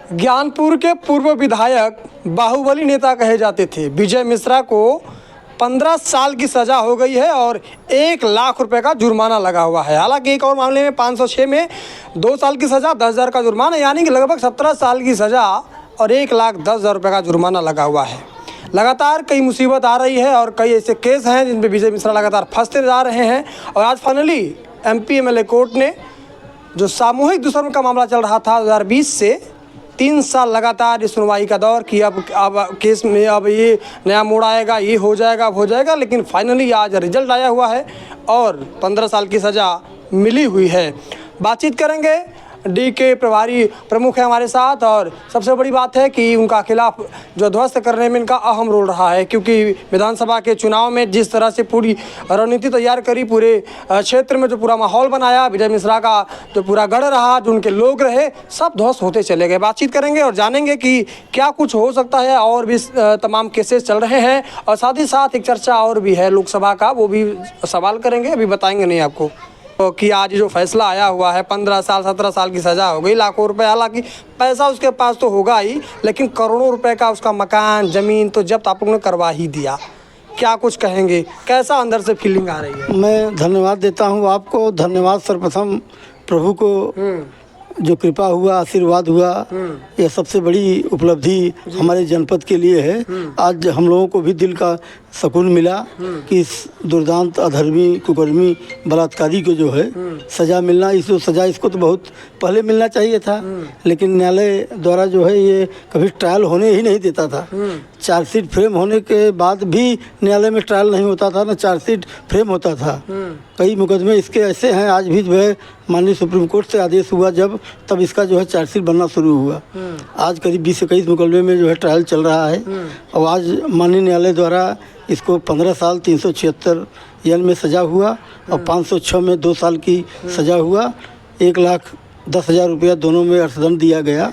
ज्ञानपुर के पूर्व विधायक बाहुबली नेता कहे जाते थे विजय मिश्रा को 15 साल की सज़ा हो गई है और 1 लाख रुपए का जुर्माना लगा हुआ है। हालांकि एक और मामले में 506 में 2 साल की सज़ा 10,000 का जुर्माना, यानी कि लगभग 17 साल की सज़ा और 1,10,000 रुपये का जुर्माना लगा हुआ है। लगातार कई मुसीबत आ रही है और कई ऐसे केस हैं जिन पर विजय मिश्रा लगातार फंसते जा रहे हैं। और आज फाइनली MP MLA कोर्ट ने जो सामूहिक दुष्कर्म का मामला चल रहा था 2020 से 3 साल लगातार इस सुनवाई का दौर कि अब केस में अब ये नया मोड़ आएगा, ये हो जाएगा, अब हो जाएगा, लेकिन फाइनली आज रिजल्ट आया हुआ है और 15 साल की सज़ा मिली हुई है। बातचीत करेंगे, डी के प्रभारी प्रमुख है हमारे साथ और सबसे बड़ी बात है कि उनका खिलाफ जो ध्वस्त करने में इनका अहम रोल रहा है, क्योंकि विधानसभा के चुनाव में जिस तरह से पूरी रणनीति तैयार करी, पूरे क्षेत्र में जो पूरा माहौल बनाया, विजय मिश्रा का जो पूरा गढ़ रहा, जो उनके लोग रहे, सब ध्वस्त होते चले गए। बातचीत करेंगे और जानेंगे कि क्या कुछ हो सकता है। और भी तमाम केसेस चल रहे हैं और साथ ही साथ एक चर्चा और भी है लोकसभा का, वो भी सवाल करेंगे, अभी बताएंगे नहीं आपको कि आज जो फैसला आया हुआ है 15 साल 17 साल की सज़ा हो गई, लाखों रुपए, हालांकि पैसा उसके पास तो होगा ही, लेकिन करोड़ों रुपए का उसका मकान ज़मीन तो जब्त आप लोगों ने करवा ही दिया। क्या कुछ कहेंगे, कैसा अंदर से फीलिंग आ रही है? मैं धन्यवाद देता हूँ आपको, धन्यवाद सर्वप्रथम प्रभु को जो कृपा हुआ, आशीर्वाद हुआ, यह सबसे बड़ी उपलब्धि हमारे जनपद के लिए है। आज हम लोगों को भी दिल का सुकून मिला कि इस दुर्दांत अधर्मी कुकर्मी बलात्कारी को जो है सज़ा मिलना, इस सज़ा इसको तो बहुत पहले मिलना चाहिए था, लेकिन न्यायालय द्वारा जो है ये कभी ट्रायल होने ही नहीं देता था। चार्जशीट फ्रेम होने के बाद भी न्यायालय में ट्रायल नहीं होता था, ना चार्जशीट फ्रेम होता था। कई मुकदमे इसके ऐसे हैं, आज भी जो है माननीय सुप्रीम कोर्ट से आदेश हुआ जब, तब इसका जो है चार्जशीट बनना शुरू हुआ। आज करीब 20 से 21 मुकदमे में जो है ट्रायल चल रहा है और आज माननीय न्यायालय द्वारा इसको 15 साल 376 एन में सज़ा हुआ और 506 में 2 साल की सज़ा हुआ। 1,10,000 रुपया दोनों में अर्थदंड दिया गया।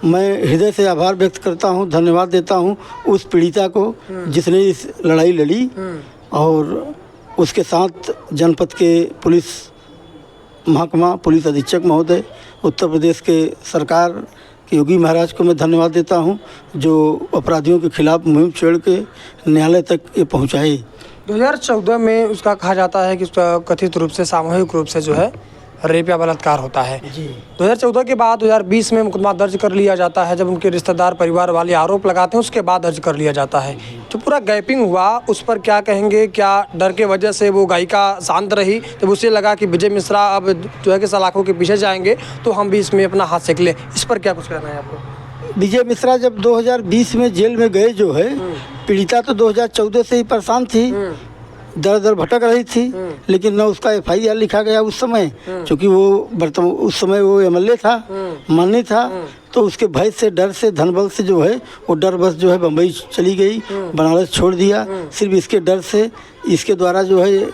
मैं हृदय से आभार व्यक्त करता हूँ, धन्यवाद देता हूँ उस पीड़िता को जिसने इस लड़ाई लड़ी और उसके साथ जनपद के पुलिस महकमा, पुलिस अधीक्षक महोदय, उत्तर प्रदेश के सरकार योगी महाराज को मैं धन्यवाद देता हूं, जो अपराधियों के खिलाफ मुहिम छेड़ के न्यायालय तक ये पहुंचाई। 2014 में उसका कहा जाता है कि उसका कथित रूप से सामूहिक रूप से जो है रेप या बलात्कार होता है जी। 2014 के बाद 2020 में मुकदमा दर्ज कर लिया जाता है। जब उनके रिश्तेदार परिवार वाले आरोप लगाते हैं उसके बाद दर्ज कर लिया जाता है। जो पूरा गैपिंग हुआ उस पर क्या कहेंगे? क्या डर के वजह से वो गायिका शांत रही जब उसे लगा कि विजय मिश्रा अब जो है कि सलाखों के पीछे जाएंगे तो हम भी इसमें अपना हाथ सेक लें? इस पर क्या कुछ कहना है आपको? विजय मिश्रा जब 2020 में जेल में गए जो है, पीड़िता तो 2014 से ही परेशान थी, दर दर भटक रही थी, लेकिन न उसका FIR लिखा गया उस समय, क्योंकि वो उस समय वो MLA था, माननीय था, तो उसके भय से, डर से, धनबल से जो है वो डर बस जो है बम्बई चली गई, बनारस छोड़ दिया। सिर्फ इसके डर से इसके द्वारा जो है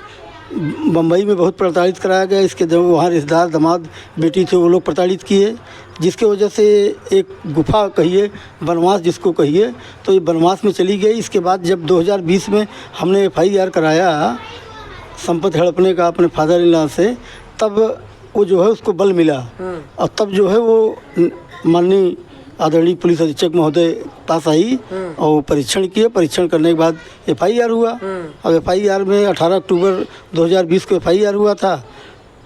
बम्बई में बहुत प्रताड़ित कराया गया। इसके जो वहाँ रिश्तेदार, दामाद, बेटी थे, वो लोग प्रताड़ित किए, जिसके वजह से एक गुफा कहिए, वनवास जिसको कहिए, तो ये वनवास में चली गई। इसके बाद जब 2020 में हमने FIR कराया संपत्ति हड़पने का अपने फादर इन लॉ से, तब वो जो है उसको बल मिला और तब जो है वो माननीय आदरणीय पुलिस अधीक्षक महोदय पास आई और परीक्षण किए। परीक्षण करने के बाद FIR हुआ और FIR में 18 अक्टूबर 2020 को FIR हुआ था।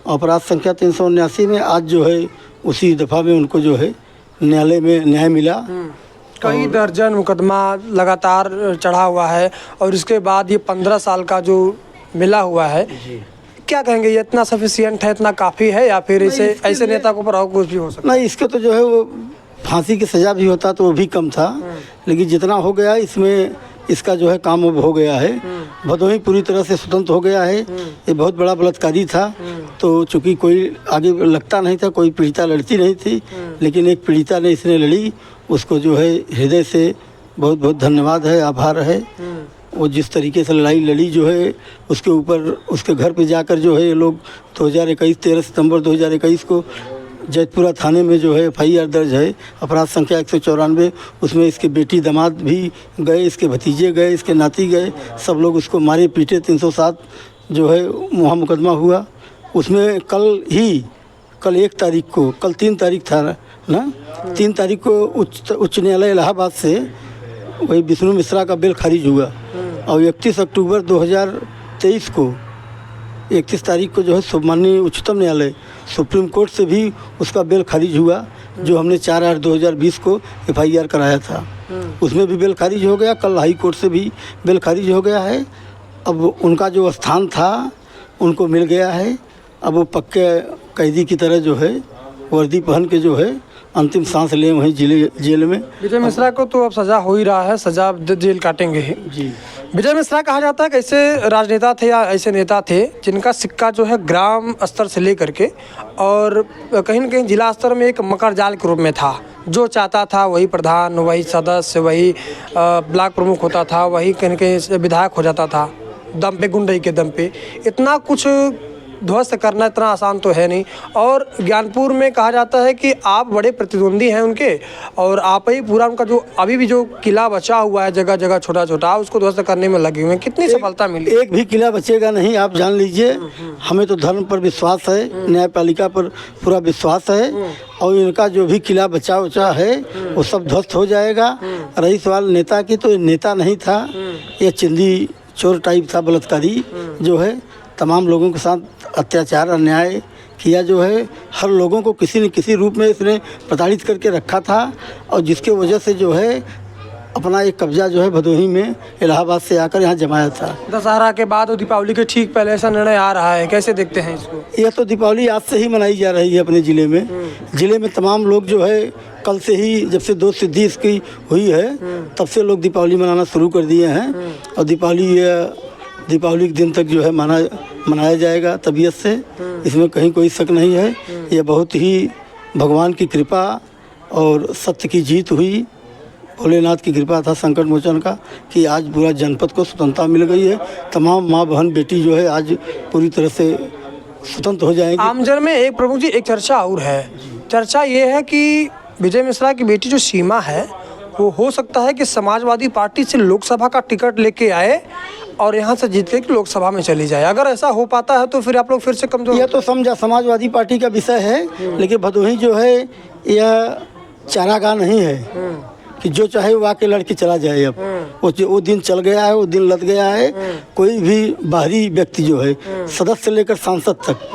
अपराध संख्या 379 में आज जो है उसी दफ़ा में उनको जो है न्यायालय में न्याय मिला। कई दर्जन मुकदमा लगातार चढ़ा हुआ है और इसके बाद ये 15 साल का जो मिला हुआ है, क्या कहेंगे? ये इतना सफिशिएंट है, इतना काफ़ी है, या फिर इसे ऐसे नेता को पर और कुछ भी हो सकता है? नहीं, इसके तो जो है वो फांसी की सज़ा भी होता तो वो भी कम था, लेकिन जितना हो गया इसमें इसका जो है काम अब हो गया है। भदोही पूरी तरह से स्वतंत्र हो गया है। ये बहुत बड़ा बलात्कारी था, तो चूँकि कोई आगे लगता नहीं था, कोई पीड़िता लड़ती नहीं थी, लेकिन एक पीड़िता ने इसने लड़ी, उसको जो है हृदय से बहुत बहुत धन्यवाद है, आभार है। वो जिस तरीके से लड़ाई लड़ी जो है उसके ऊपर, उसके घर पे जाकर जो है ये लोग 2021 13 सितंबर 2021 को जैतपुरा थाने में जो है FIR दर्ज है, अपराध संख्या 194। उसमें इसके बेटी, दामाद भी गए, इसके भतीजे गए, इसके नाती गए, सब लोग उसको मारे पीटे। 307 जो है वहाँ मुकदमा हुआ। उसमें कल 1 तारीख को, कल 3 तारीख था ना 3 तारीख को उच्च न्यायालय इलाहाबाद से वही विष्णु मिश्रा का बेल खारिज हुआ और 31 अक्टूबर 2023 को 31 तारीख को जो है माननीय उच्चतम न्यायालय सुप्रीम कोर्ट से भी उसका बेल खारिज हुआ, जो हमने 4/8/2020 को FIR कराया था, उसमें भी बेल खारिज हो गया। कल हाई कोर्ट से भी बेल खारिज हो गया है। अब उनका जो स्थान था उनको मिल गया है। अब वो पक्के कैदी की तरह जो है वर्दी पहन के जो है अंतिम सांस ले वहीं जेल में। विजय मिश्रा को तो अब सज़ा हो ही रहा है, सज़ा जेल काटेंगे ही जी। विजय मिश्रा कहा जाता है कि ऐसे राजनेता थे या ऐसे नेता थे जिनका सिक्का जो है ग्राम स्तर से लेकर के और कहीं न कहीं जिला स्तर में एक मकर जाल के रूप में था। जो चाहता था वही प्रधान, वही सदस्य, वही ब्लॉक प्रमुख होता था, वही कहीं न कहीं विधायक हो जाता था, दम पे, गुंडई के दम पे। इतना कुछ ध्वस्त करना इतना आसान तो है नहीं। और ज्ञानपुर में कहा जाता है कि आप बड़े प्रतिद्वंदी हैं उनके और आप ही पूरा उनका जो अभी भी जो किला बचा हुआ है जगह जगह छोटा छोटा उसको ध्वस्त करने में लगे हुए हैं। कितनी सफलता मिली? एक भी किला बचेगा नहीं, आप जान लीजिए। हमें तो धर्म पर विश्वास है, न्यायपालिका पर पूरा विश्वास है और इनका जो भी किला बचा है वो सब ध्वस्त हो जाएगा। रही सवाल नेता की, तो नेता नहीं था, ये चिंदी चोर टाइप था, बलात्कारी जो है तमाम लोगों के साथ अत्याचार अन्याय किया, जो है हर लोगों को किसी न किसी रूप में इसने प्रताड़ित करके रखा था और जिसके वजह से जो है अपना एक कब्जा जो है भदोही में इलाहाबाद से आकर यहाँ जमाया था। दशहरा के बाद और दीपावली के ठीक पहले ऐसा निर्णय आ रहा है, कैसे देखते हैं इसको? यह तो दीपावली आज से ही मनाई जा रही है अपने ज़िले में। ज़िले में तमाम लोग जो है कल से ही, जब से 2 सिद्धि इसकी हुई है तब से लोग दीपावली मनाना शुरू कर दिए हैं और दीपावली के दिन तक जो है मनाया जाएगा तबीयत से, इसमें कहीं कोई शक नहीं है। यह बहुत ही भगवान की कृपा और सत्य की जीत हुई, भोलेनाथ की कृपा था संकट मोचन का कि आज पूरा जनपद को स्वतंत्रता मिल गई है। तमाम माँ बहन बेटी जो है आज पूरी तरह से स्वतंत्र हो जाएंगे। आमजन में एक प्रमुख जी एक चर्चा और है, चर्चा ये है कि विजय मिश्रा की बेटी जो सीमा है वो हो सकता है कि समाजवादी पार्टी से लोकसभा का टिकट लेके आए और यहाँ से जीत के लोकसभा में चली जाए। अगर ऐसा हो पाता है तो फिर आप लोग फिर से कमजोर। यह तो समझा समाजवादी पार्टी का विषय है, लेकिन भदोही जो है यह चारागाह नहीं है कि जो चाहे वो आके लड़के चला जाए। अब वो दिन चल गया है, वो दिन लद गया है। कोई भी बाहरी व्यक्ति जो है सदस्य से लेकर सांसद तक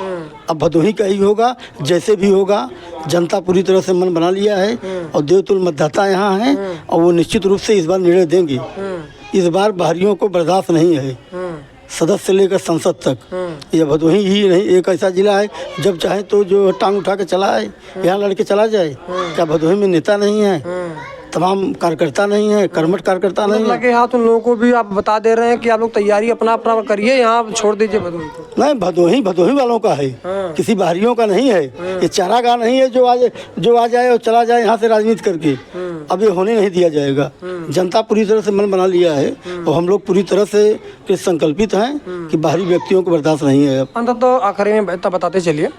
अब भदोही का ही होगा, जैसे भी होगा। जनता पूरी तरह से मन बना लिया है और देवतुल्य मतदाता यहाँ हैं और वो निश्चित रूप से इस बार निर्णय देंगे। इस बार बाहरियों को बर्दाश्त नहीं है, सदस्य से लेकर संसद तक। यह भदोही ही नहीं एक ऐसा जिला है जब चाहे तो जो टांग उठा के चला आए, यहाँ लड़के चला जाए। क्या भदोही में नेता नहीं है, तमाम कार्यकर्ता नहीं है, कर्मठ कार्यकर्ता नहीं है? लगे हाथ उन लोगों को भी आप बता दे रहे हैं कि आप लोग तैयारी अपना अपना करिए, यहाँ छोड़ दीजिए भदोही को। नहीं, भदोही वालों का है, किसी बाहरियों का नहीं है। ये चारागाह नहीं है जो आ जाए और चला जाए यहाँ से राजनीति करके। अब ये होने नहीं दिया जाएगा। जनता पूरी तरह से मन बना लिया है और हम लोग पूरी तरह से संकल्पित हैं कि बाहरी व्यक्तियों को बर्दाश्त नहीं है। अंत तो आखिरी में बताते चलिए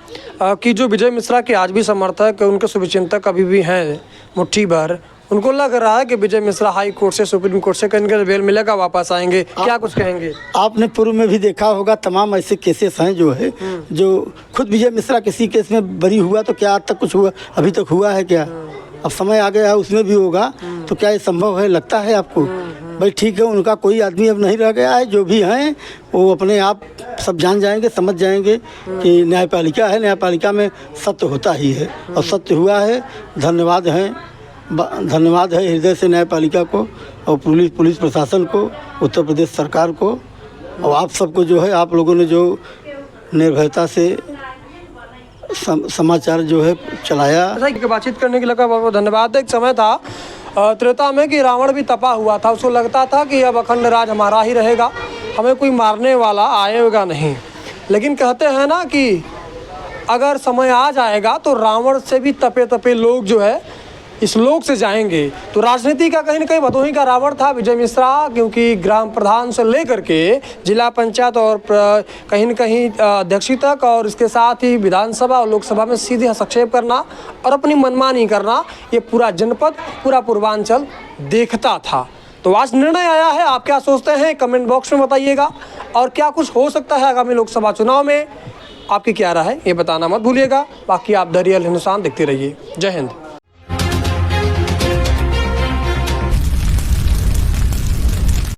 कि जो विजय मिश्रा के आज भी समर्थक, उनके शुभचिंतक अभी भी हैं मुट्ठी भर, उनको लग रहा है कि विजय मिश्रा हाई कोर्ट से, सुप्रीम कोर्ट से कहीं बेल मिलेगा, वापस आएंगे, क्या कुछ कहेंगे? आपने पूर्व में भी देखा होगा तमाम ऐसे केसेस हैं जो है, जो खुद विजय मिश्रा किसी केस में बरी हुआ तो क्या आज तक कुछ हुआ? अभी तक हुआ है क्या? अब समय आ गया है, उसमें भी होगा। तो क्या ये संभव है? लगता है आपको? भाई ठीक है, उनका कोई आदमी अब नहीं रह गया है। जो भी हैं वो अपने आप सब जान जाएंगे, समझ जाएंगे कि न्यायपालिका है, न्यायपालिका में सत्य होता ही है और सत्य हुआ है। धन्यवाद है हृदय से न्यायपालिका को और पुलिस प्रशासन को, उत्तर प्रदेश सरकार को और आप सबको जो है, आप लोगों ने जो निर्भयता से समाचार जो है चलाया। बातचीत करने के लिए बहुत बहुत धन्यवाद। एक समय था त्रेता में कि रावण भी तपा हुआ था, उसको लगता था कि अब अखंड राज हमारा ही रहेगा, हमें कोई मारने वाला आएगा नहीं। लेकिन कहते हैं ना कि अगर समय आ जाएगा तो रावण से भी तपे तपे लोग जो है इस लोक से जाएंगे। तो राजनीति का कहीं न कहीं भदोही का रावण था विजय मिश्रा, क्योंकि ग्राम प्रधान से लेकर के जिला पंचायत और कहीं न कहीं अध्यक्षी तक और इसके साथ ही विधानसभा और लोकसभा में सीधे हस्तक्षेप करना और अपनी मनमानी करना, ये पूरा जनपद, पूरा पूर्वांचल देखता था। तो आज निर्णय आया है, आप क्या सोचते हैं कमेंट बॉक्स में बताइएगा। और क्या कुछ हो सकता है आगामी लोकसभा चुनाव में, आपकी क्या राय है ये बताना मत भूलिएगा। बाकी आप द रियल हिंदुस्तान देखते रहिए। जय हिंद।